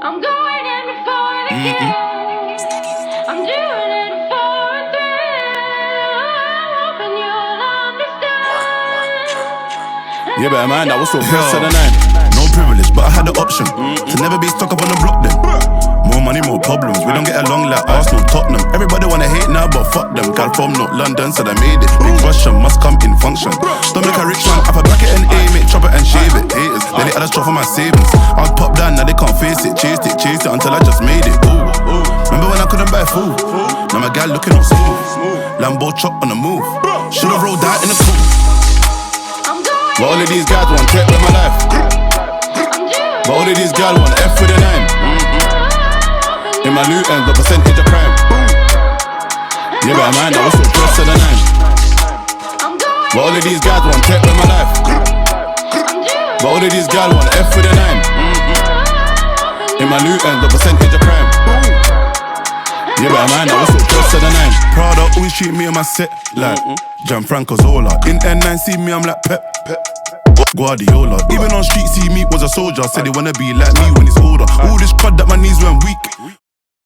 I'm going in before the kill. I'm doing it for a thrill. Hoping you'll understand. Yeah, better man, that was so first to the nine. No privilege, but I had the option to never be stuck up on the block then. More money, more problems. We don't get along like Arsenal, Tottenham. Everybody wanna hate now, but fuck them. Girl from North London, said I made it. Big Russian must come in function. Don't make a rich man, have a bracket and aim it, chop it and shave it. Haters, then they had a straw for my savings. I was popped down, now they can't face it. Chased it until I just made it. Ooh. Remember when I couldn't buy food? Now my gal looking all smooth. Lambo chop on the move. Should've rolled out in the coupe. But all of these guys want tech with my life. But all of these guys want F with a 9. In my loot ends, the percentage of crime. Yeah, but man, that was so close to the 9. But all of these guys want tech with my life. But all of these guys want F with a 9. In my loot ends, the percentage of crime. Yeah, but man, that was so close to the 9. Prada always treat me on my set like Gianfranco Zola. In N9 see me, I'm like Pep Guardiola. Even on street see me was a soldier. Said they wanna be like me when it's older. All this crud that my knees went weak.